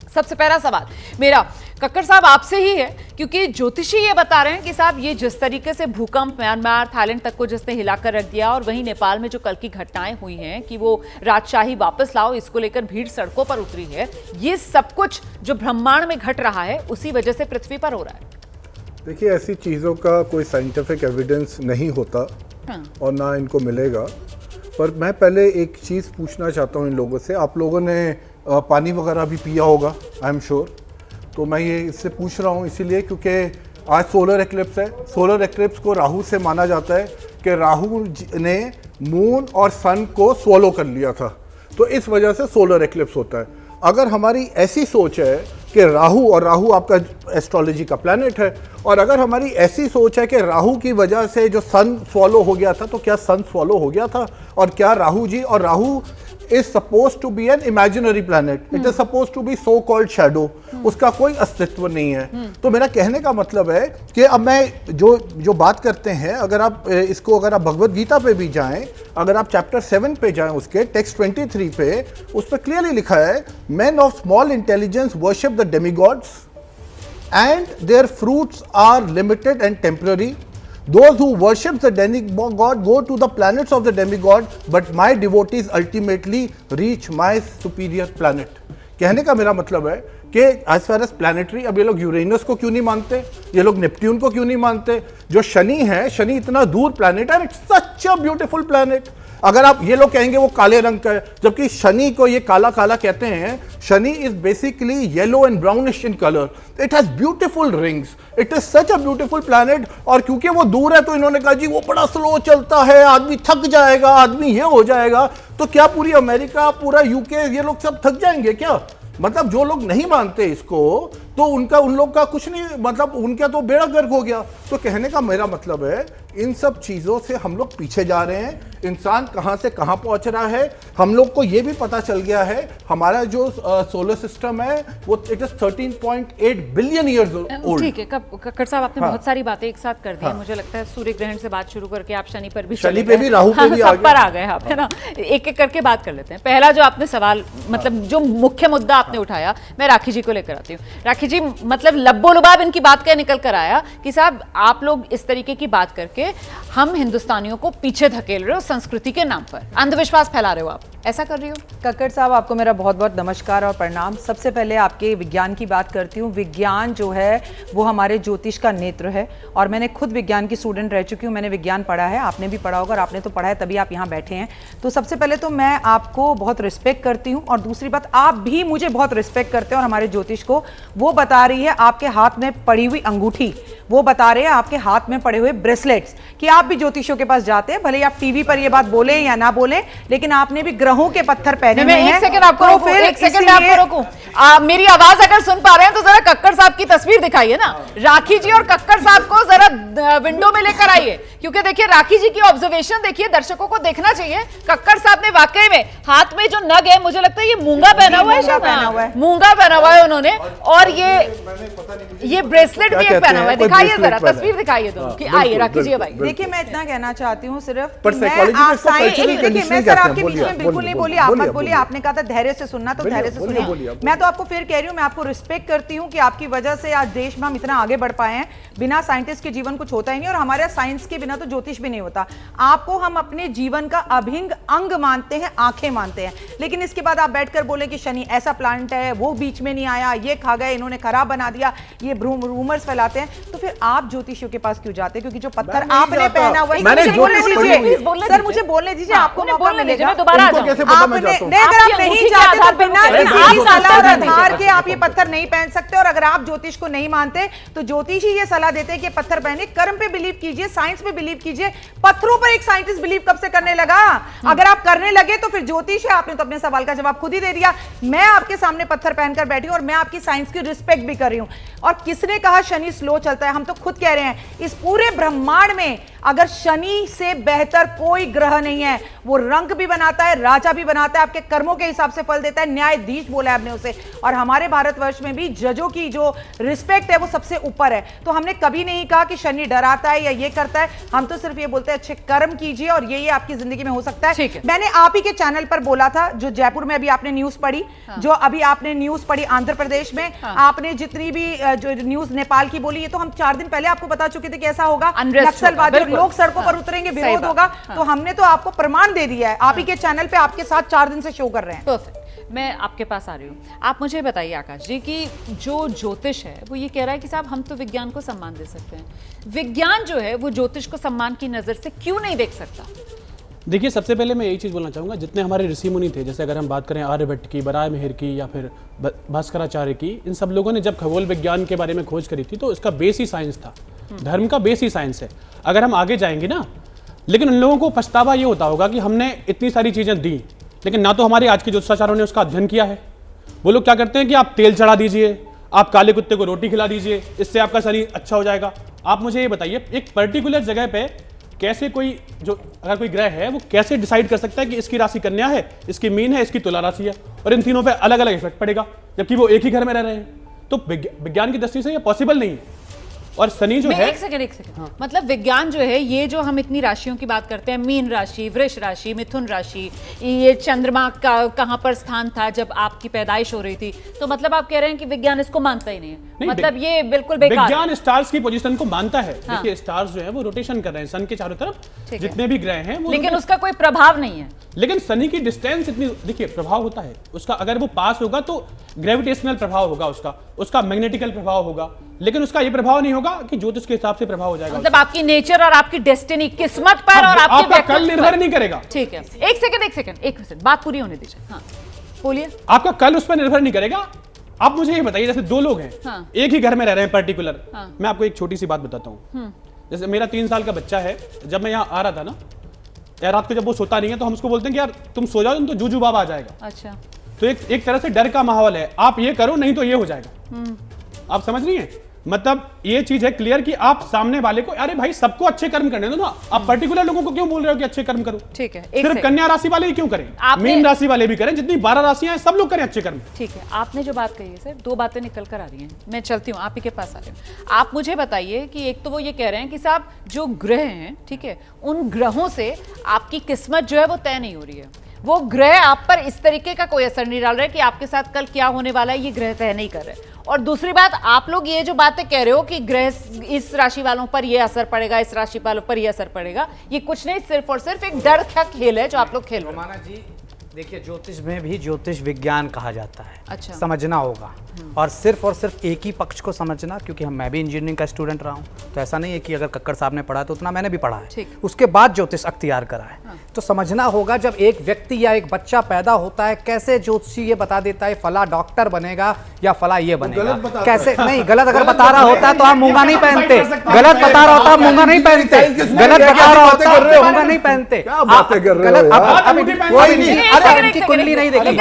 सबसे पहला सवाल मेरा कक्कड़ साहब आपसे ही है, क्योंकि ज्योतिषी ये बता रहे हैं कि साहब ये जिस तरीके से भूकंप म्यांमार थाईलैंड तक को जिसने हिलाकर रख दिया, और वहीं नेपाल में जो कल की घटनाएं हुई हैं कि वो राजशाही वापस लाओ, इसको लेकर भीड़ सड़कों पर उतरी है, ये सब कुछ जो ब्रह्मांड में घट रहा है उसी वजह से पृथ्वी पर हो रहा है। देखिए, ऐसी चीज़ों का कोई साइंटिफिक एविडेंस नहीं होता और ना इनको मिलेगा। पर मैं पहले एक चीज़ पूछना चाहता हूँ इन लोगों से। आप लोगों ने पानी वगैरह भी पिया होगा, आई एम श्योर। तो मैं ये इससे पूछ रहा हूँ इसीलिए क्योंकि आज सोलर एक्लिप्स है। सोलर एक्लिप्स को राहु से माना जाता है कि राहु ने मून और सन को स्वॉलो कर लिया था, तो इस वजह से सोलर एक्लिप्स होता है। अगर हमारी ऐसी सोच है कि राहु, और राहु आपका एस्ट्रोलॉजी का प्लैनेट है, और अगर हमारी ऐसी सोच है कि राहु की वजह से जो सन स्वॉलो हो गया था, तो क्या सन स्वॉलो हो गया था? और क्या राहु जी, और Rahu is supposed to be an imaginary planet. It is supposed to be so called shadow. उसका कोई अस्तित्व नहीं है। तो मेरा कहने का मतलब है कि अब मैं जो बात करते हैं, अगर आप इसको अगर आप भगवत गीता पे भी जाएं, अगर आप चैप्टर 7 पे जाएं, उसके टेक्स्ट 23 पे उस पर क्लियरली लिखा है, men of small intelligence worship the demigods and their fruits are limited and temporary. Those who worship the demigod go to the planets of the demigod, but my devotees ultimately reach my superior planet. कहने का मेरा मतलब है कि as far as planetary, अब ये लोग Uranus को क्यों नहीं मानते, ये लोग नेपट्यून को क्यों नहीं मानते? जो शनि है, शनि इतना दूर प्लैनेट है, it's such a beautiful planet. अगर आप, ये लोग कहेंगे वो काले रंग का है, जबकि शनि को ये काला काला कहते हैं। Shani is basically yellow and brownish in colour. It has beautiful rings, it is such a beautiful planet. और क्योंकि वो दूर है तो इन्होंने कहा जी वो बड़ा स्लो चलता है, आदमी थक जाएगा, आदमी ये हो जाएगा। तो क्या पूरी अमेरिका, पूरा यूके, ये लोग सब थक जाएंगे क्या? मतलब जो लोग नहीं मानते इसको, तो उन लोग का कुछ नहीं, मतलब उनका तो बेड़ा गर्क हो गया। तो कहने का मेरा मतलब है, इन सब चीज़ों से हम लोग पीछे जा रहे हैं। इंसान कहाँ से कहाँ पहुँच रहा है, हम लोग को ये भी पता चल गया है। हमारा जो सोलर सिस्टम है वो it is 13.8 billion years old. ठीक है कक्कड़ साहब, आपने बहुत सारी बातें एक साथ कर दी है। मुझे लगता है सूर्य ग्रहण से बात शुरू करके आप शनि पर भी, शनि पे भी, राहु पे भी सब पर आ गए आप, है ना। एक एक करके बात कर लेते हैं। पहला जो आपने सवाल, मतलब जो मुख्य मुद्दा आपने उठाया, मैं राखी जी को लेकर आती हूँ। राखी जी, मतलब लब्बो लुबाब इनकी बात का निकल कर आया कि साहब आप लोग इस तरीके की बात करके हम हिंदुस्तानियों को पीछे धकेल रहे हो, संस्कृति के नाम पर अंधविश्वास फैला रहे हो, आप ऐसा कर रही हो। कक्कड़ साहब, आपको मेरा बहुत बहुत नमस्कार और प्रणाम। सबसे पहले आपके विज्ञान की बात करती हूँ। विज्ञान जो है वो हमारे ज्योतिष का नेत्र है, और मैंने खुद विज्ञान की स्टूडेंट रह चुकी हूँ। मैंने विज्ञान पढ़ा है, आपने भी पढ़ा होगा, और आपने तो पढ़ा है तभी आप यहाँ बैठे हैं। तो सबसे पहले तो मैं आपको बहुत रिस्पेक्ट करती हूँ, और दूसरी बात, आप भी मुझे बहुत रिस्पेक्ट करते हैं। और हमारे ज्योतिष को वो बता रही है आपके हाथ में पड़ी हुई अंगूठी, वो बता रहे हैं आपके हाथ में पड़े हुए ब्रेसलेट्स, कि आप भी ज्योतिषियों के पास जाते हैं। भले आप टीवी पर ये बात बोले या ना बोले, लेकिन आपने भी ग्रहों के पत्थर पहने हुए हैं। एक सेकंड आपको रोकूं। मेरी आवाज अगर सुन पा रहे हैं तो जरा कक्कड़ साहब की तस्वीर दिखाइए ना। राखी जी और कक्कड़ साहब को जरा विंडो में लेकर आइए, क्योंकि देखिए राखी जी की ऑब्जर्वेशन देखिए, दर्शकों को देखना चाहिए। कक्कड़ साहब ने वाकई में हाथ में जो नग है, मुझे लगता है ये मूंगा पहना हुआ है, शायद मूंगा पहना हुआ है उन्होंने, और ये ब्रेसलेट भी एक पहना हुआ है। दिखाइए जरा तस्वीर, दिखाइए दोनों की। आइए राखी जी, भाई देखिए, मैं इतना कहना चाहती हूँ सिर्फ, देखिए मैं सर आपके बीच में बिल्कुल नहीं बोली, आप मत बोलिए। आपने कहा था धैर्य से सुनना, तो धैर्य से सुनिए। मैं तो आपको फिर कह रही हूँ, मैं आपको रिस्पेक्ट करती हूँ कि आपकी वजह से आज देश में हम इतना आगे बढ़ पाए हैं। बिना साइंटिस्ट के जीवन कुछ होता ही नहीं, और हमारे साइंस के बिना तो ज्योतिष भी नहीं होता। आपको हम अपने जीवन का अभिन्न अंग मानते हैं, आंखें मानते हैं, लेकिन इसके बाद आप बैठकर बोले कि शनि ऐसा प्लांट है, वो बीच में नहीं आया, ये खा गए, इन्होंने खराब बना दिया, ये रूमर्स फैलाते हैं। तो फिर आप ज्योतिषियों के पास क्यों जाते हैं? क्योंकि जो पत्थर आपने पहना हुआ है, सर मुझे बोलने दीजिए, आपको मौका मिलेगा। दोबारा आपने, अगर आप नहीं जाते तो बिना किसी की सलाह और आधार के आप ये पत्थर नहीं पहन सकते। और अगर आप ज्योतिष को नहीं मानते तो ज्योतिष ही ये सलाह देते हैं कि पत्थर पहने। कर्म पे बिलीव कीजिए, साइंस पे बिलीव कीजिए। पत्थरों पर एक साइंटिस्ट बिलीव कब से करने लगा? अगर आप करने लगे तो फिर ज्योतिष है। आपने तो अपने सवाल का जवाब खुद ही दे दिया। मैं आपके सामने पत्थर पहनकर बैठी हूं, और मैं आपकी साइंस की रिस्पेक्ट भी कर रही हूं। और किसने कहा शनि स्लो चलता है? हम तो खुद कह रहे हैं, इस पूरे ब्रह्मांड में अगर शनि से बेहतर कोई ग्रह नहीं है। वो रंग भी बनाता है, वाचा भी बनाता है, आपके कर्मों के हिसाब से फल देता है, न्यायाधीश बोला है आपने उसे। और हमारे भारतवर्ष में भी जजों की जो रिस्पेक्ट है वो सबसे ऊपर है। तो हमने कभी नहीं कहा कि शनि डराता है या ये करता है, हम तो सिर्फ ये बोलते हैं अच्छे कर्म कीजिए और ये आपकी जिंदगी में हो सकता है। मैंने आप ही के चैनल पर बोला था, जो जयपुर में अभी आपने न्यूज पढ़ी, जो अभी आपने न्यूज पढ़ी आंध्र प्रदेश में, आपने जितनी भी जो न्यूज नेपाल की बोली, ये तो हम 4 दिन पहले आपको बता चुके थे कि ऐसा होगा, नक्सलवादी लोग सड़कों पर उतरेंगे, विरोध होगा। तो हमने तो आपको प्रमाण दे दिया है, आप ही के चैनल पे आपके साथ 4 दिन से शो कर रहे हैं। परफेक्ट। मैं आपके पास आ रही हूँ, आप मुझे बताइए आकाश जी कि जो ज्योतिष है वो ये कह रहा है कि साहब हम तो विज्ञान को सम्मान दे सकते हैं, विज्ञान जो है वो ज्योतिष को सम्मान की नजर से क्यों नहीं देख सकता? देखिए, सबसे पहले मैं यही चीज़ बोलना चाहूँगा, जितने हमारे ऋषि मुनि थे, जैसे अगर हम बात करें आर्यभट्ट की, बराह मिहिर की या फिर भास्कराचार्य की, इन सब लोगों ने जब खगोल विज्ञान के बारे में खोज करी थी तो इसका बेस ही साइंस था, धर्म का बेस ही साइंस है। अगर हम आगे जाएंगे ना, लेकिन उन लोगों को पछतावा ये होता होगा कि हमने इतनी सारी चीज़ें दी, लेकिन ना तो हमारे आज के ज्योतिषाचार्यों ने उसका अध्ययन किया है। वो लोग क्या करते हैं कि आप तेल चढ़ा दीजिए, आप काले कुत्ते को रोटी खिला दीजिए, इससे आपका शरीर अच्छा हो जाएगा। आप मुझे ये बताइए, एक पर्टिकुलर जगह पे कैसे कोई जो अगर कोई ग्रह है वो कैसे डिसाइड कर सकता है कि इसकी राशि कन्या है, इसकी मीन है, इसकी तुला राशि है, और इन तीनों पे अलग अलग इफेक्ट पड़ेगा, जबकि वो एक ही घर में रह रहे हैं? तो विज्ञान की दृष्टि से ये पॉसिबल नहीं है। और शनि जो है, एक सेकंड मतलब विज्ञान जो है, ये जो हम इतनी राशियों की बात करते हैं, मीन राशि, वृष राशि, मिथुन राशि, ये चंद्रमा का कहां पर स्थान था जब आपकी पैदाइश हो रही थी, तो मतलब आप कह रहे हैं कि विज्ञान इसको मानता ही नहीं है? नहीं, मतलब ये बिल्कुल बेकार। विज्ञान स्टार्स की पोजीशन को मानता है। देखिए, स्टार्स जो है वो रोटेशन कर रहे हैं सन के चारों तरफ, जितने भी ग्रह हैं वो, लेकिन उसका कोई प्रभाव नहीं है। लेकिन शनि की डिस्टेंस इतनी, देखिए प्रभाव होता है उसका, अगर वो पास होगा तो ग्रेविटेशनल प्रभाव होगा उसका मैग्नेटिकल प्रभाव होगा, लेकिन उसका ये प्रभाव नहीं होगा कि ज्योतिष के हिसाब से प्रभाव हो जाएगा। मतलब आपकी नेचर और आपकी डेस्टिनी, किस्मत पर और आपके कल निर्भर नहीं करेगा। ठीक है, एक सेकंड बात पूरी होने दीजिए। हाँ बोलिए। आपका कल उस पर निर्भर नहीं करेगा। आप मुझे ये बताइए, जैसे 2 लोग हैं, एक ही घर में रह रहे हैं पर्टिकुलर, मैं आपको एक छोटी सी बात बताता हूँ। जैसे मेरा 3 साल का बच्चा है, जब मैं यहाँ आ रहा था ना यार, रात को जब वो सोता नहीं है तो हम उसको बोलते हैं कि यार तुम सो जाओ, तुम तो जूजू बाबा आ जाएगा। अच्छा, तो एक तरह से डर का माहौल है, आप ये करो नहीं तो ये हो जाएगा। आप समझ रही हैं? मतलब ये चीज है क्लियर कि आप सामने वाले को, अरे भाई सबको अच्छे कर्म करने दो ना, आप पर्टिकुलर लोगों को क्यों बोल रहे हो कि अच्छे कर्म करो? ठीक है, सिर्फ कन्या राशि वाले ही क्यों करें? मीन राशि वाले भी करें, जितनी 12 राशियां हैं सब लोग करें अच्छे कर्म। ठीक है, आपने जो बात कही है सर, 2 बातें निकल कर आ रही हैं, मैं चलती हूँ, आप ही के पास आ रही हूँ। आप मुझे बताइए कि एक तो वो ये कह रहे हैं कि साहब जो ग्रह हैं, ठीक है, उन ग्रहों से आपकी किस्मत जो है वो तय नहीं हो रही है, वो ग्रह आप पर इस तरीके का कोई असर नहीं डाल रहा है कि आपके साथ कल क्या होने वाला है ये ग्रह तय नहीं कर रहे। और दूसरी बात, आप लोग ये जो बातें कह रहे हो कि ग्रह इस राशि वालों पर ये असर पड़ेगा, इस राशि वालों पर ये असर पड़ेगा, ये कुछ नहीं, सिर्फ और सिर्फ एक डर का खेल है जो आप लोग खेल रहे हो। रोमाना जी देखिए, ज्योतिष में भी ज्योतिष विज्ञान कहा जाता है। अच्छा। समझना होगा, और सिर्फ एक ही पक्ष को समझना, क्योंकि मैं भी इंजीनियरिंग का स्टूडेंट रहा हूँ, तो ऐसा नहीं है कि अगर कक्कड़ साहब ने पढ़ा तो उतना मैंने भी पढ़ा है, उसके बाद ज्योतिष अख्तियार करा है। तो समझना होगा, जब एक व्यक्ति या एक बच्चा पैदा होता है, कैसे ज्योतिषी ये बता देता है फला डॉक्टर बनेगा या फला ये बनेगा, कैसे नहीं, गलत अगर बता रहा होता तो हम मूंगा नहीं पहनते, गलत बता रहा होता मूंगा नहीं पहनते, गलत बता रहा होता मूंगा नहीं पहनते। इनकी कुंडली नहीं देखी,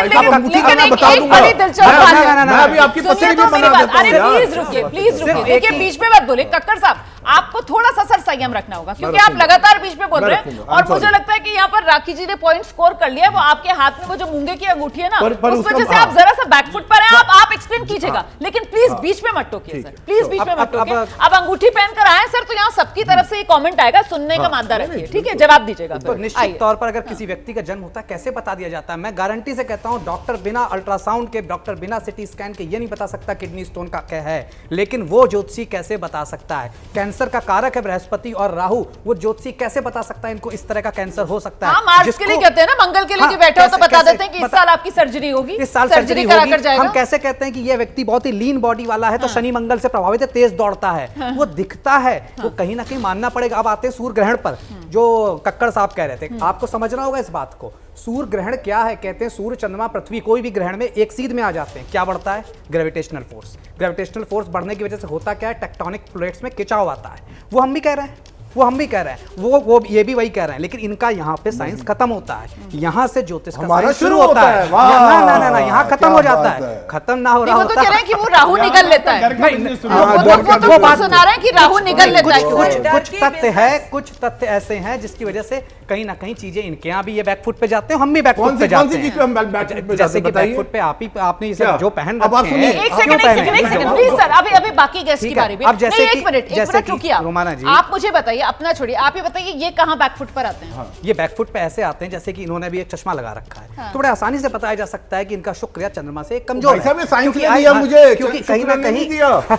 देखिए बीच में मत बोले कक्कड़ साहब, आपको थोड़ा सा सर संयम रखना होगा, क्योंकि आप लगातार बीच में बोल रहे हैं, और मुझे लगता है कि यहाँ पर राखी जी ने पॉइंट स्कोर कर लिया। वो आपके हाथ में वो जो मूंगे की अंगूठी है ना, उस वजह से आप जरा सा बैकफुट पर हैं। आप एक्सप्लेन कीजिएगा, लेकिन प्लीज बीच में मत टोकिए सर, प्लीज बीच में मत टोकिए। अब अंगूठी पहनकर आए सर, तो यहाँ सबकी तरफ से ये कमेंट आएगा, सुनने का मादा रखिए, ठीक है, जवाब दीजिएगा। तो निश्चित तौर पर अगर किसी व्यक्ति का जन्म होता है, कैसे बता दिया जाता है? मैं गारंटी से कहता हूं, डॉक्टर बिना अल्ट्रासाउंड के, डॉक्टर बिना सिटी स्कैन के ये नहीं बता सकता किडनी स्टोन का क्या है, लेकिन वो ज्योतिषी कैसे बता सकता है? कैंसर का कारक है बृहस्पति और राहु, वो ज्योतिषी कैसे बता सकता है इनको इस तरह का कैंसर हो सकता है? मार्स के लिए कहते हैं ना, मंगल के लिए बैठे हो तो बता देते हैं कि इस साल आपकी सर्जरी होगी, इस साल सर्जरी होगी। हम कैसे कहते हैं कि ये व्यक्ति बहुत ही लीन बॉडी वाला है, तो शनि मंगल से प्रभावित है, तेज दौड़ता है, वो दिखता है, वो कहीं ना कहीं मानना पड़ेगा। अब आते हैं सूर्य ग्रहण पर, जो कक्कड़ साहब कह रहे थे, आपको समझना होगा इस बात को। सूर्य ग्रहण क्या है? कहते हैं सूर्य, चंद्रमा, पृथ्वी कोई भी ग्रहण में एक सीध में आ जाते हैं, क्या बढ़ता है? Gravitational force. ग्रेविटेशनल फोर्स बढ़ने की वजह से होता क्या है? टेक्टोनिक प्लेट्स में खिंचाव आता है, वो हम भी कह रहे हैं। वो हम भी कह रहे हैं, वो ये भी वही कह रहे हैं, लेकिन इनका यहाँ पे साइंस खत्म होता है, यहाँ से ज्योतिष का हमारा साइंस शुरू होता है। ना यहाँ खत्म क्या हो जाता बात है, है। खत्म ना हो रहा वो तो होता कह रहे हैं कि वो राहु निकल लेता है, वो वो बात सुना रहे हैं कि राहु निकल लेता है। कुछ तथ्य है, कुछ तथ्य ऐसे हैं जिसकी वजह से कहीं ना कहीं चीजें इनके यहाँ भी ये बैकफुट पे जाते हैं, हम भी बैकफुट पे जाते हैं। जैसे कि बैकफुट पे आपने ये जो पहन रखे हैं, एक सेकंड प्लीज सर, अभी बाकी गेस्ट की बारी में। अब जैसे एक मिनट रुकिए, रोमाना जी, आप मुझे बताइए, अपना छोड़िए, आप ये बताइए ये कहाँ बैकफुट पर आते हैं? ये बैकफुट पे ऐसे आते हैं जैसे कि इन्होंने भी एक चश्मा लगा रखा है, तो बड़े आसानी से बताया जा सकता है कि इनका शुक्र या चंद्रमा से कमजोर है, क्योंकि कहीं ना कहीं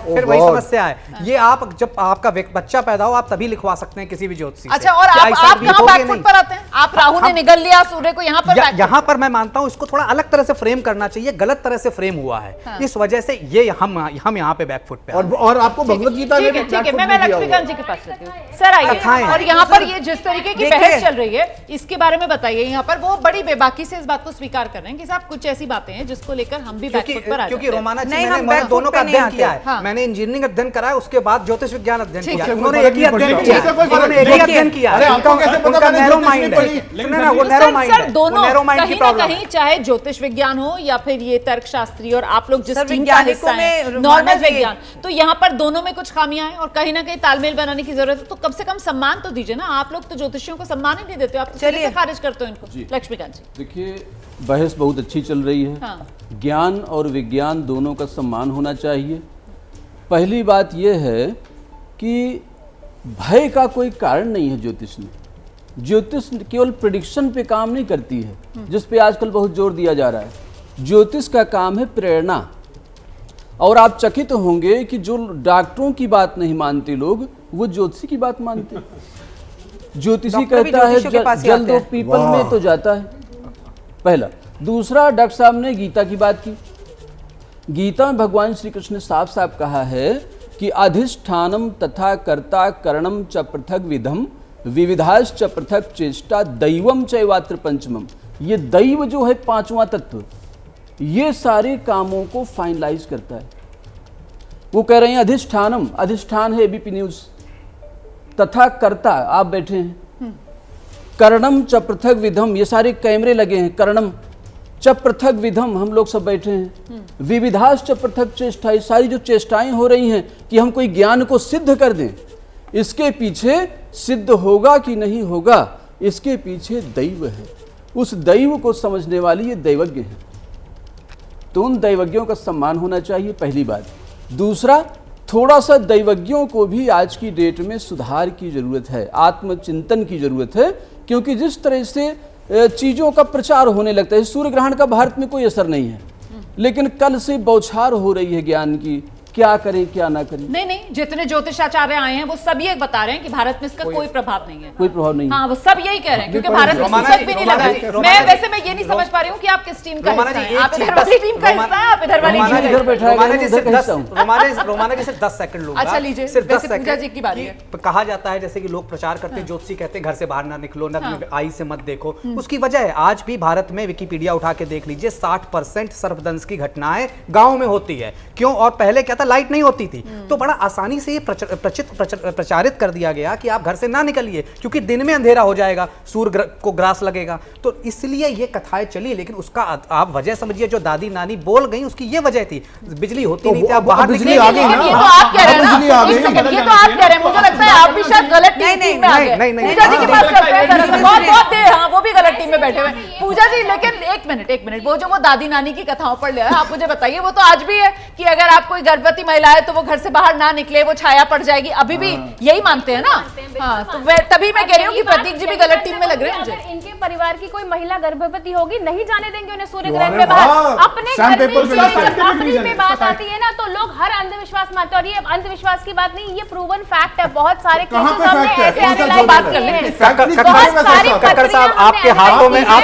फिर वही समस्या है। ये आप जब आपका बच्चा पैदा हो, आप तभी लिखवा सकते हैं किसी भी ज्योतिषी से। अच्छा, और आप कहाँ बैकफुट पर आते हैं? आप राहु ने निगल लिया, सूर्य को यहाँ पर यहाँ पर मैं मानता हूँ इसको थोड़ा अलग तरह से फ्रेम करना चाहिए, गलत तरह से फ्रेम हुआ है, इस वजह से ये हम यहाँ पे बैकफुट पे। और आपको भगवत गीता ने ठीक है, मैं लक्ष्मीकांत जी के पास चलती हूँ। सर आइए, और यहाँ पर ये जिस तरीके की बहस चल रही है इसके बारे में बताइए। यहाँ पर वो बड़ी बेबाकी से इस बात को स्वीकार कर रहे हैं कि साहब कुछ ऐसी बातें हैं जिसको लेकर हम भी बैकफुट पर आ जाते हैं। क्योंकि रोमाना जी, मैंने दोनों का अध्ययन किया है, मैंने इंजीनियरिंग अध्ययन करा है, उसके बाद ज्योतिष विज्ञान अध्ययन किया है, उन्होंने एक ही अध्ययन किया है, उनका नैरो माइंड है, वो नैरो माइंड है, दोनों माइंड की कहीं ना प्रॉब्लम कहीं, चाहे ज्योतिष विज्ञान हो या फिर ये तर्कशास्त्री और आप लोग जिस सर, टीम का हिस्सा वैज्ञानिकों हैं, में नॉर्मल रोमाना जी- विज्ञान, तो यहाँ पर दोनों में कुछ खामियां हैं और कहीं ना कहीं तालमेल बनाने की जरूरत है। तो कम से कम सम्मान तो दीजिए ना, आप लोग तो ज्योतिषियों को सम्मान ही नहीं देते हो, आप तो सिरे से खारिज करते हो इनको। लक्ष्मीकांत जी देखिए, बहस बहुत अच्छी चल रही है। हाँ। ज्ञान और विज्ञान दोनों का सम्मान होना चाहिए। पहली बात यह है कि भय का कोई कारण नहीं है ज्योतिष में। ज्योतिष केवल प्रेडिक्शन पे काम नहीं करती है, जिस पे आजकल बहुत जोर दिया जा रहा है। ज्योतिष का काम है प्रेरणा। और आप चकित होंगे कि जो डॉक्टरों की बात नहीं मानते लोग, वो ज्योतिषी की बात मानते हैं। ज्योतिषी कहता है जल दो पीपल में तो जाता है, पहला। दूसरा, डॉक्टर साहब ने गीता की बात की। गीता में भगवान श्री कृष्ण ने साफ साफ कहा है कि अधिष्ठानम तथा कर्ता करणम च पृथक विधम विविधाश्च पृथक चेष्टा दैवम चैवात्र पंचमम। ये दैव जो है पांचवा तत्व, ये सारे कामों को फाइनलाइज करता है। वो कह रहे हैं अधिष्ठानम, अधिष्ठान है एबीपी न्यूज, तथा कर्ता आप बैठे हैं, करणम च पृथक विधम, ये सारे कैमरे लगे हैं, करणम च पृथक विधम, हम लोग सब बैठे हैं, विविधाश्च पृथक चेष्टा, ये सारी जो चेष्टाएं हो रही हैं कि हम कोई ज्ञान को सिद्ध कर दें, इसके पीछे सिद्ध होगा कि नहीं होगा, इसके पीछे दैव है। उस दैव को समझने वाली ये दैवज्ञ है, तो उन दैवज्ञों का सम्मान होना चाहिए, पहली बात। दूसरा, थोड़ा सा दैवज्ञों को भी आज की डेट में सुधार की जरूरत है, आत्मचिंतन की जरूरत है, क्योंकि जिस तरह से चीज़ों का प्रचार होने लगता है, सूर्य ग्रहण का भारत में कोई असर नहीं है, लेकिन कल से बौछार हो रही है ज्ञान की, क्या करें क्या ना करें। नहीं, जितने ज्योतिषाचार्य आए हैं वो सब ये बता रहे हैं कि भारत में इसका कोई प्रभाव नहीं है, कोई प्रभाव नहीं। हाँ, वो सब यही कह रहे हैं, क्योंकि भारत में सूचक भी नहीं लगा है। मैं वैसे मैं ये नहीं समझ पा रही हूँ कि आप किस टीम का हिस्सा हैं। आप इधर वाली टीम का हिस्सा हैं, आप इधर वाली टीम इधर बैठा है, रोमाना जी उधर का हिस्सा हूं। रोमाना जी सिर्फ 10 सेकंड लूंगा। अच्छा, लीजिए। सिर्फ 10 वैसे पूजा जी की बारी है। कहा जाता है जैसे कि लोग प्रचार करते हैं, ज्योतिषी कहते हैं घर से बाहर ना निकलो, नग्न आई से मत देखो। उसकी वजह है, आज भी भारत में विकिपीडिया उठा के देख लीजिए, 60% सर्पदंश की घटनाएं गांव में होती है। क्यों? और पहले क्या था, लाइट नहीं होती थी, तो बड़ा आसानी से ये प्रचारित कर दिया गया कि आप घर से ना निकलिए, क्योंकि दिन में अंधेरा हो जाएगा, सूर्य को ग्रास लगेगा, तो इसलिए ये कथाएं चली। लेकिन उसका आप वजह समझिए, जो दादी नानी बोल गई उसकी ये वजह थी, बिजली होती नहीं थी, आप बाहर बिजली निकले। आ गई ना, ये तो आप कह रहे हैं बिजली आ ना, गई। एक सेकंड, ये तो आप कह रहे हैं, मुझे लगता है आप भी शायद गलत टीम में आ गए। नहीं, पूजा जी के पास करते हैं जरा सा, बहुत देर, हाँ, वो भी गलत टीम में बैठे हुए। पूजा जी, लेकिन एक मिनट, वो जो वो दादी नानी की कथाओं पर ले, आप मुझे बताइए, वो तो आज भी है कि अगर आप कोई गर्भवती महिला है तो वो घर से बाहर ना निकले, वो छाया पड़ जाएगी, अभी भी यही मानते हैं ना। हाँ, तो तभी मैं कह रही हूँ कि प्रतीक जी भी गलत टीम में लग रहे हैं मुझे। अगर इनके परिवार की कोई महिला गर्भवती होगी, नहीं जाने देंगे उन्हें सूर्य ग्रहण में बाहर। अपने घर में नौकरी पे बात आती है ना, तो लोग हर अंधविश्वास मानते हैं, और ये अंधविश्वास की बात नहीं, ये प्रूवन फैक्ट है। बहुत सारे केसेस हमने ऐसे एनालाइज बात कर लें। बहुत सारी कक्कड़ साहब, आपके हाथों में बहुत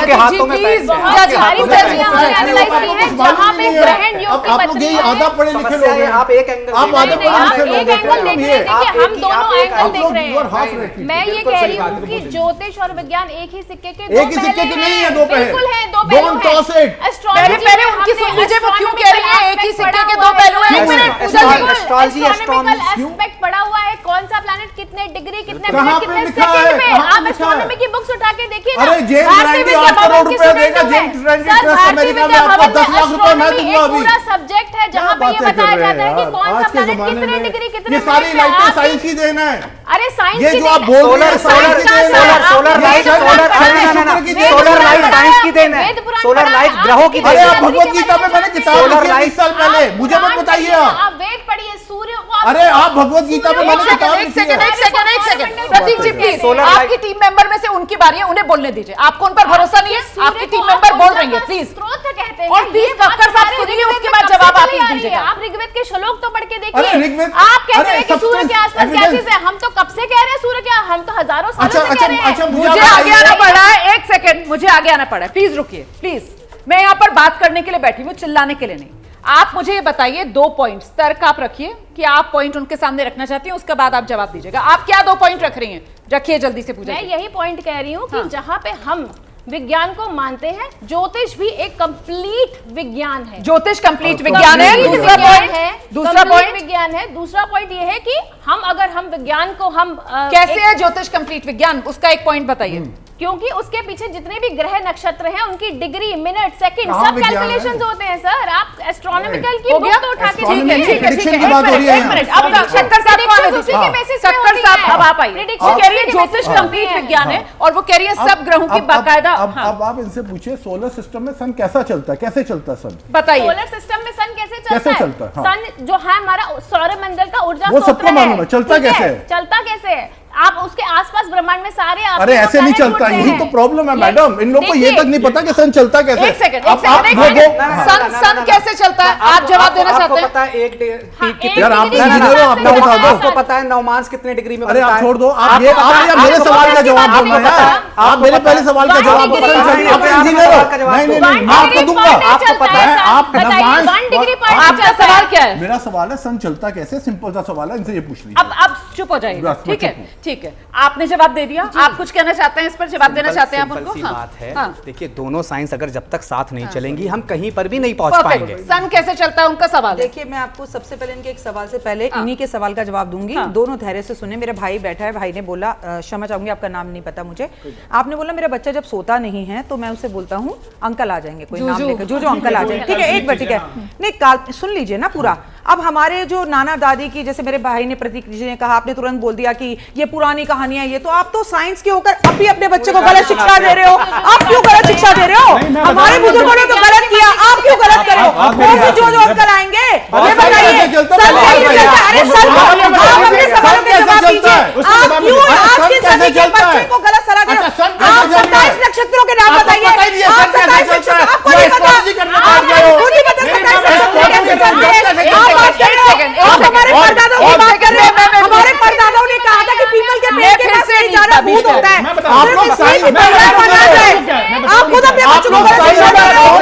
सारी पत्रियां हमने एनालाइज की हैं जहां पे ग्रहण योग की पत्रियां हैं। आधा पढ़े लिखे लोग हैं, आप एक एंगल आप आधा नहीं, आप पढ़े लिखे एक लोग एंगल हैं, देख रहे हैं, देखिए हम दोनों एंगल देख रहे हैं। हैं। मैं ये कह रही हूँ कि ज्योतिष और विज्ञान एक ही सिक्के के दो एक ही सिक्के के नहीं है, दो पहलू। बिल्कुल है, दो पहलू हैं। पहले उनकी सुन लीजिए, वो क्यों कह रही है एक ही सिक्के के दो पहलू हैं। एक मिनट, पूजा जी, एस्ट्रोनॉमिकल एस्पेक्ट पड़ा हुआ है, कौन सा प्लैनेट कितने कितने डिग्री, कितने कहाँ मिनट, पे कितने लिखा है? सेकंड में। कहाँ पे आप लिखा एस्ट्रोनॉमी है? की बुक्स उठा के देखिए ना। अरे जेम्स भारतीय रैंडी विद्या 8 भवन करोड़ की रुपए student देगा, हूँ मैं। जेम्स रैंडी सर, ट्रस्ट भारतीय अमेरिका में विद्या आपको भवन 10 लाख रुपए मैं astronomy दूंगा एक अभी। पूरा सब्जेक्ट है जहाँ पे ये क्या बातें बताया कर रहे जाता है हैं कि यार? कौन सा आज के प्लैनेट जमाने कितने में डिग्री, कितने ये सारी मिनट में लाइटें आपकी- साइंस की देन है। अरे साइंस ये की जो आप देन- बोल रहे सोलर हैं सोलर साइंस की देन है। सोलर सोलर लाइट वेद सोलर पुराण ना, ना, शुक्र की ना, देन सोलर है। लाइट साइंस की देन है। वेद पुराण सोलर पढ़ा लाइट है, ग्रहों आप की अरे देन आप है। भगवत गीता में मैंने किताब सोलर लिखी है लाइट- 20 साल पहले, मुझे मत बताइए आप। आप वेद पढ़िए, सूर्य को अरे आप भगवत गीता में मैंने एक किताब सेकंड, लिखी है। एक second, Prateek ji please, solar आपकी टीम मेंबर में से उनकी बारी है, उन्हें बोलने दीजिए। आपको उन पर भरोसा नहीं है, आपकी टीम मेंबर बोल रही है, प्लीज। स्रोत कहते हैं और ये प्लीज बात कक्कर साहब हमारे सुनिए, ऋग्वेद उसके में बाद कब से जवाब आप चली आ रही दीजिएगा। है। आप ऋग्वेद के श्लोक तो पढ़ के अरे देखिए। ऋग्वेद- आप कहते अरे हैं कि सूर्य के substance, आसपास evidence- गैसेस है, हम तो कब से कह रहे हैं सूर्य के, हम तो हजारों सालों अच्छा से कह अच्छा रहे हैं। अच्छा मुझे आगे आना पड़ा है, एक सेकंड, मुझे आगे आना पड़ा है, प्लीज रुकिए, प्लीज। मैं यहाँ पर बात करने के लिए बैठी हूँ, चिल्लाने के लिए नहीं। आप मुझे ये बताइए, 2 पॉइंट्स तर्क आप रखिए कि आप पॉइंट उनके सामने रखना चाहती हैं, उसके बाद आप जवाब दीजिएगा। आप क्या 2 पॉइंट रख रही हैं? रखिए जल्दी से, पूछिए। मैं यही पॉइंट कह रही हूँ कि हाँ। जहाँ पे हम विज्ञान को मानते हैं, ज्योतिष भी एक कंप्लीट विज्ञान है। ज्योतिष कंप्लीट विज्ञान है। Complete दूसरा विज्ञान पॉइंट, है, दूसरा complete पॉइंट विज्ञान है। दूसरा पॉइंट ये है कि हम विज्ञान को कैसे है ज्योतिष कंप्लीट विज्ञान, उसका एक पॉइंट बताइए। क्योंकि उसके पीछे जितने भी ग्रह नक्षत्र हैं उनकी डिग्री, मिनट, सेकंड कहाँ सब विज्ञान कैलकुलेशंस है? होते हैं सर। आप एस्ट्रोनॉमिकल की हो बुक गया? तो उठा के Astronomy देखिए। की prediction की बात हो रही है एक यहाँ। मिनट, अब शक्कर साहब को आने उसी दीजिए। के basis पे शक्कर होती साहब है। अब आप आइए। Prediction वो कह रही है उसी के ज्योतिष basis पे कंप्लीट होती है। विज्ञान है, और वो कह रही है सब ग्रहों की बाकायदा। हाँ, अब आप इनसे पूछिए सोलर सिस्टम में सन कैसा चलता है, कैसे चलता है सन? बताइए। सोलर सिस्टम में सन कैसे कैसे चलता चलता है? है? हाँ। सन जो है हमारा सौरमंडल का ऊर्जा वो स्रोत सबको मालूम है, चलता ठीक कैसे है? चलता कैसे है? आप उसके आसपास ब्रह्मांड में सारे अरे ऐसे नहीं चलता, यही तो प्रॉब्लम है मैडम। इन लोगों को ये तक नहीं पता कि सन चलता कैसे। एक सेकंड, अब आप वो सन कैसे चलता है, आप जवाब देना चाहते आपको हैं? पता है यार आप डिग्री इंजीनियर हो, आपको बता दो। आपको पता है नवमांश कितने डिग्री में अरे बनता आप है? छोड़ दो, आप आपको ये पता है- आप यार मेरे आपको सवाल पता का है- जवाब आपको दो पता यार। है- आप मेरे पहले सवाल का जवाब दो। डिग्री सन चलता आप है, मेरे इंजीनियर सवाल हो। का जवाब नहीं नहीं दो। नहीं, मैं आपको दूंगा। आपको पता है, आप नवमांश- 1 डिग्री पर आपका सवाल क्या है? मेरा सवाल है सन चलता कैसे, सिंपल सा सवाल है, इनसे ये पूछ लीजिए। अब चुप हो जाइए, बस, मैं ठीक है, चुप हूं। ठीक है। आपने जवाब दे दिया, आप कुछ कहना चाहते हैं इस पर, जवाब देना चाहते हैं आप सिंपल उनको? सी हाँ, बात है। हाँ। देखिए दोनों साइंस अगर जब तक साथ नहीं चलेंगी हम कहीं पर भी नहीं पहुंच परफेक्ट। पाएंगे। सन कैसे चलता है, उनका सवाल है। देखिए मैं आपको सबसे पहले इनके एक सवाल से पहले इन्हीं के सवाल का जवाब दूंगी। दोनों धैर्य से सुने। मेरा भाई बैठा है, भाई ने बोला, क्षमा चाहूंगी आपका नाम नहीं पता मुझे। आपने बोला मेरा बच्चा जब सोता नहीं है तो मैं उसे बोलता हूँ अंकल आ जाएंगे, कोई नाम लेकर, जो अंकल आ जाएंगे, ठीक है, एक मिनट, ठीक है, नहीं सुन लीजिए ना पूरा। अब हमारे जो नाना दादी की, जैसे मेरे भाई ने, प्रतीक जी ने कहा, आपने तुरंत बोल दिया कि ये पुरानी कहानियां, ये तो आप तो साइंस के होकर अब भी अपने बच्चे को गलत शिक्षा दे रहे हो। आप क्यों गलत शिक्षा दे रहे हो? हमारे बुजुर्गों ने तो गलत किया, आप क्यों गलत कर रहे हो? कौन से जो अंकल आएंगे ये बताइए। अरे सर, आप अपने सवालों के जवाब दीजिए। आप क्यों आज के समय के बच्चे को गलत सलाह दे रहे हो? आप 27 नक्षत्रों के नाम बताइए। आप 27 नक्षत्र, आपको नहीं पता, आपको नहीं पता 27 नक्षत्र कैसे चलते हैं? आप बात कर रहे हो, आप हमारे परदादाओं की बात कर रहे हैं। हमारे परदादाओं ने कहा था कि पीपल के पेड़ के पास से जाना भूत होता है। आप लोग साइंस में आप खुद अपने बच्चों को गलत शिक्षा दे रहे हो।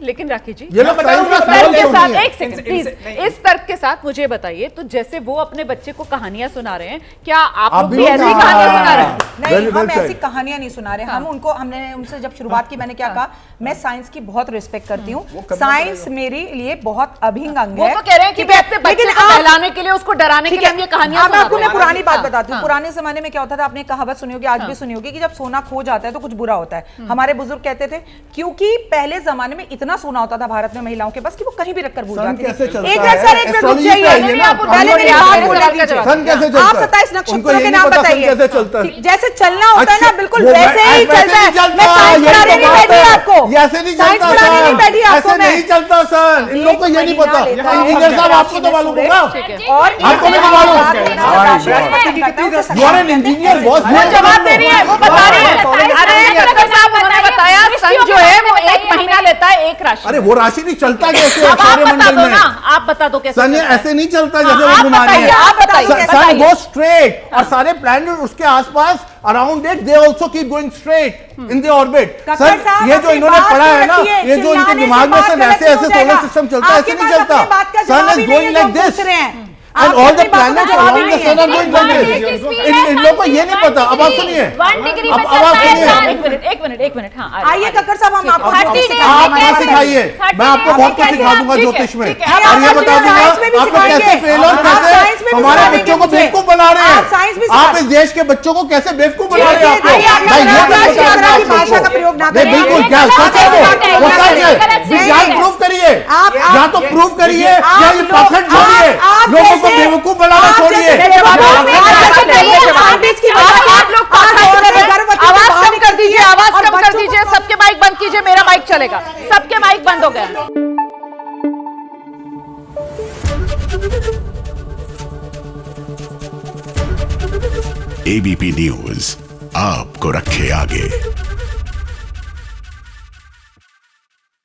लेकिन राखी जी, ये लोग साइंस का इस सवाल तर्क के क्यों साथ, नहीं है? एक सेकंड प्लीज, इस तर्क के साथ मुझे बताइए, तो जैसे वो अपने बच्चे को कहानियां सुना रहे हैं, क्या आप लोग भी ऐसी कहानियां सुना रहे हैं? नहीं, Well हम ऐसी said. कहानियां नहीं सुना रहे। हम उनको, हमने उनसे जब शुरुआत की, मैंने क्या कहा, मैं साइंस की बहुत रिस्पेक्ट करती हूँ। साइंस मेरे लिए बहुत अभिन्न अंग वो है। तो कह रहे हैं कि मैं अपने बच्चे को बहलाने के लिए, उसको डराने के लिए हम ये कहानियां मैं आपको सुनाते हैं। पुरानी बात बताती हूँ। हाँ। पुराने जमाने में क्या होता था, आपने कहावत सुनी होगी, आज भी सुनी होगी, कि जब सोना खो जाता है तो कुछ बुरा होता है। हमारे बुजुर्ग कहते थे, क्योंकि पहले जमाने में इतना सोना होता था भारत में महिलाओं के पास कि वो कहीं भी रखकर भूल सन जाती कैसे थी। चलता एक है? मिनट सर, एक मिनट रुक Astrology जाइए। पे आइए ना, पहले मेरी बात मेरे बोलने सवाल का दीजिए। जवाब। सन कैसे चलता आप है? 27 उनको नक्षत्रों ये के नहीं नाम पता सन बताइए। कैसे चलता है? जैसे चलना होता है ना, अच्छा, बिल्कुल वो वैसे ही वैसे चलता है। नहीं चलता, मैं साइंस यही पढ़ाने तो नहीं बात बैठी है। आपको, ये ऐसे नहीं साइंस चलता पढ़ाने नहीं सर, बैठी आपको ऐसे मैं। नहीं चलता सर, इन लोग को ये नहीं पता। इंजीनियर साहब आपको तो मालूम होगा, और आपको भी मालूम होगा। है। You are an engineer boss. वो जवाब दे रही है, वो बता रही है। अरे डॉक्टर साहब, उन्होंने बताया सन जो है वो 1 महीना लेता है, 1 राशि। अरे वो राशि नहीं चलता कैसे है अब आप बता सौरमंडल दो में? ना, आप बता दो कैसे सन ये चलता है। ऐसे नहीं चलता जैसे आप वो घुमा रहे बताइए, आप बताइए, हैं। सन बताइए। गो स्ट्रेट, और सारे प्लैनेट उसके आसपास around it they also keep going straight in the orbit. Kakkar sir साहब, ये जो अपनी इन्होंने बात पढ़ा तो है ना, रखिए, ये जो इनके चिल्लाने से दिमाग में बात से गलत ऐसे नहीं ऐसे हो सोलर जाएगा। सिस्टम चलता है, ऐसे आपके नहीं पास चलता। अपनी बात का सन जवाब इज ही नहीं गोइंग है, लाइक जो पूछ दिस। रहे हैं। and all the अपनी बातों का planets जवाब around ही the नहीं sun है। are going like this. इन लोगों को ये नहीं पता। अब आप सुनिए, 1 डिग्री अब में आवाज चलता है सुनिए। सन। एक मिनट हाँ आ आइए कक्कड़ साहब, हम आपको 30 बहुत days कुछ में आप सिखाएंगे। क्या कैसे? सिखाइए, 30 मैं आपको days बहुत में कुछ कैसे? सिखा दूंगा ठीक है, ज्योतिष में, ठीक है। और ये आप बता साइंस में दूंगा भी आपको कैसे सिखाएंगे। फेल और आप कैसे साइंस में भी हमारे सिखा बच्चों को देंगे बेवकूफ बना रहे आप साइंस भी हैं। आप सिखा- इस देश के बच्चों को कैसे बेवकूफ बना रहे हैं आप लोग। आइए, आप मैं ये लोग बताना चाहता हूं की भाषा का प्रयोग ना आप लोगों को। नहीं, करें। बिल्कुल क्या सच है वो सच है। गलत चीज़ विज्ञान है। प्रूव करिए, आप- या तो प्रूव करिए या ये लोग- पाखंड छोड़िए, आप लोगों को जैसे- बेवकूफ बनाना आप छोड़िए। जैसे बेवकूफ आवाज कम कर दीजिए, आवाज कम कर दीजिए, सबके माइक बंद कीजिए, मेरा माइक चलेगा, सबके माइक बंद हो गए। एबीपी न्यूज आपको रखे आगे।